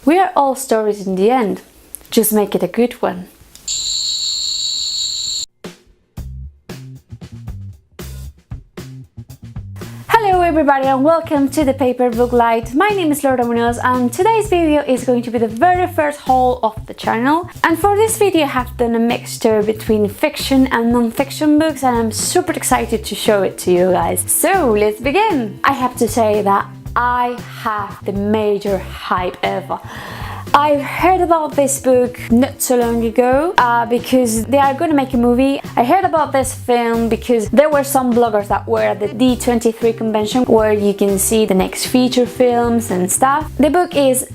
We are all stories in the end. Just make it a good one. Hello everybody and welcome to the Paper Book Light. My name is Laura Munoz and today's video is going to be the very first haul of the channel. And for this video I have done a mixture between fiction and non-fiction books and I'm super excited to show it to you guys. So let's begin! I have to say that I have the major hype ever. I heard about this book not so long ago because they are going to make a movie. I heard about this film because there were some bloggers that were at the D23 convention where you can see the next feature films and stuff. The book is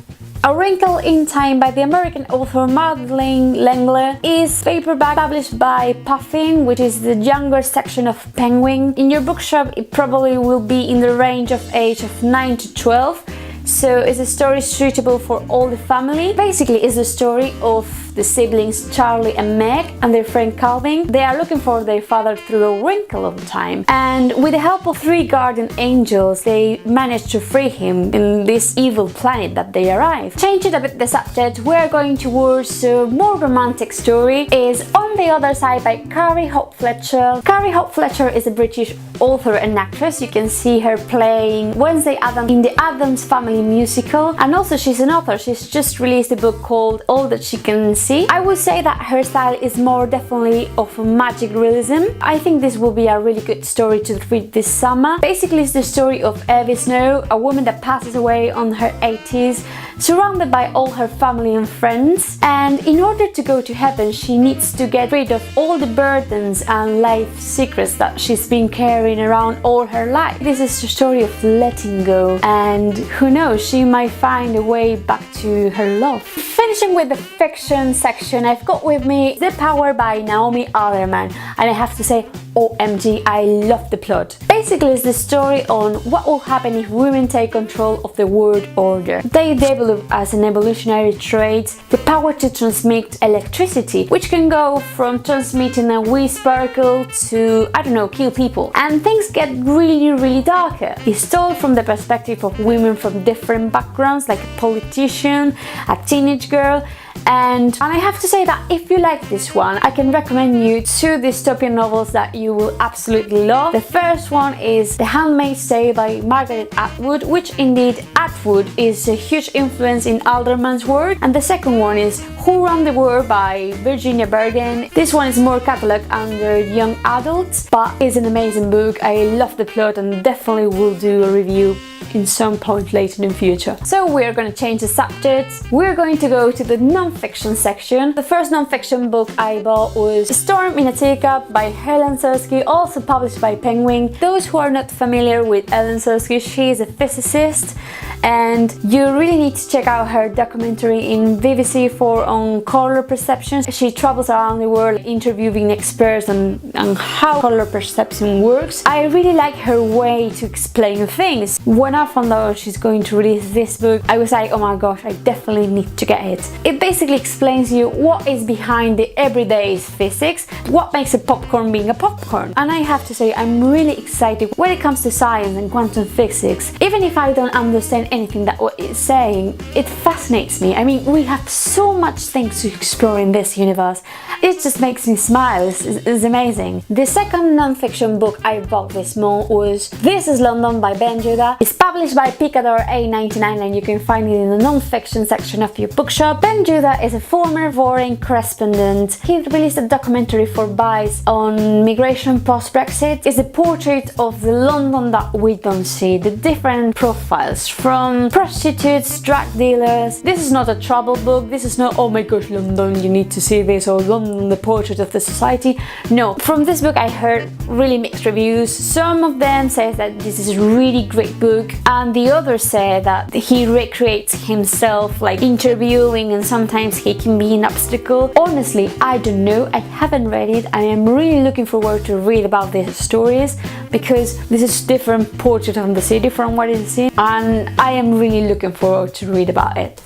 A Wrinkle in Time by the American author Madeleine L'Engle. Is paperback published by Puffin, which is the younger section of Penguin. In your bookshop it probably will be in the range of age of 9 to 12. So it's a story suitable for all the family. Basically it's the story of the siblings Charlie and Meg and their friend Calvin. They are looking for their father through a wrinkle of time, and with the help of 3 guardian angels they manage to free him in this evil planet that they arrive. Changing a bit the subject, we're going towards a more romantic story. Is On the Other Side by Carrie Hope Fletcher. Carrie Hope Fletcher is a British author and actress. You can see her playing Wednesday Addams in the Addams Family musical, and also she's an author. She's just released a book called All That She Can See. I would say that her style is more definitely of magic realism. I think this will be a really good story to read this summer. Basically it's the story of Evie Snow, a woman that passes away on her 80s, surrounded by all her family and friends, and in order to go to heaven she needs to get rid of all the burdens and life secrets that she's been carrying around all her life. This is the story of letting go, and who knows, she might find a way back to her love. Finishing with the fiction section, I've got with me The Power by Naomi Alderman, and I have to say, OMG, I love the plot. Basically it's the story on what will happen if women take control of the world order. They develop as an evolutionary trait the power to transmit electricity, which can go from transmitting a wee sparkle to, I don't know, kill people. And things get really darker. It's told from the perspective of women from different backgrounds, like a politician, a teenage girl, and I have to say that if you like this one, I can recommend you 2 dystopian novels that you will absolutely love. The first one is The Handmaid's Tale by Margaret Atwood, which indeed Atwood is a huge influence in Alderman's work, and the second one is Who Run the World by Virginia Bergen. This one is more catalogued under young adults, but it's an amazing book. I love the plot and definitely will do a review in some point later in the future. So we're going to change the subject. We're going to go to the non-fiction section. The first non-fiction book I bought was Storm in a Teacup by Helen Sosky, also published by Penguin. Those who are not familiar with Helen Sosky, she is a physicist and you really need to check out her documentary in BBC4 on color perception. She travels around the world interviewing experts on how color perception works. I really like her way to explain things. When I found out she's going to release this book, I was like, oh my gosh, I definitely need to get it. It basically explains you what is behind the everyday physics, what makes a popcorn being a popcorn. And I have to say, I'm really excited when it comes to science and quantum physics. Even if I don't understand anything that what it's saying, it fascinates me. I mean, we have so much things to explore in this universe. It just makes me smile. It's amazing. The second non-fiction book I bought this month was This Is London by Ben Judah. It's published by Picador A99 and you can find it in the non-fiction section of your bookshop. Ben Judah is a former foreign correspondent. He released a documentary for Vice on migration post-Brexit. It's a portrait of the London that we don't see, the different profiles from prostitutes, drug dealers. This is not a travel book. This is not, oh my gosh, London, you need to see this, or London, the portrait of the society. No, from this book I heard really mixed reviews. Some of them say that this is a really great book, and the others say that he recreates himself, like interviewing, and sometimes he can be an obstacle. Honestly, I don't know, I haven't read it. I am really looking forward to read about these stories, because this is different portrait of the city from what is seen, and I am really looking forward to read about it.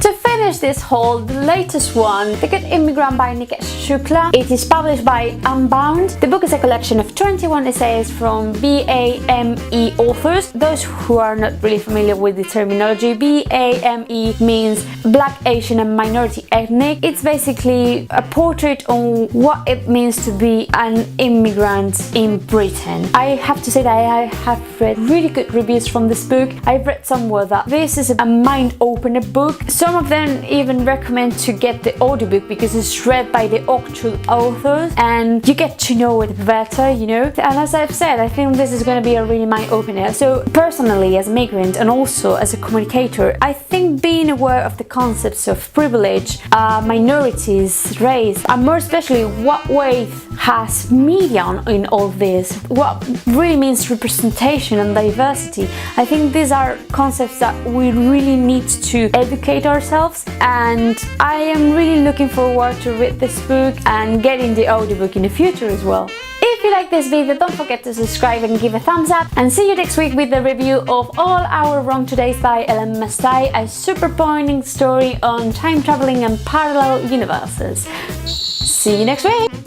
To finish this haul, the latest one, The Good Immigrant by Nikesh Shukla. It is published by Unbound. The book is a collection of 21 essays from BAME authors. Those who are not really familiar with the terminology, BAME means Black, Asian and Minority Ethnic. It's basically a portrait on what it means to be an immigrant in Britain. I have to say that I have read really good reviews from this book. I've read somewhere that this is a mind-opener book. Some of them even recommend to get the audiobook because it's read by the actual authors and you get to know it better, you know. And as I've said, I think this is going to be a really mind-opener. So personally, as a migrant and also as a communicator, I think being aware of the concepts of privilege, minorities, race, and more especially what weight has media in all this, what really means representation and diversity. I think these are concepts that we really need to educate ourselves, and I am really looking forward to read this book and getting the audiobook in the future as well. If you like this video, don't forget to subscribe and give a thumbs up, and see you next week with the review of All Our Wrong Todays by Ellen Mastai, a super poignant story on time traveling and parallel universes. See you next week!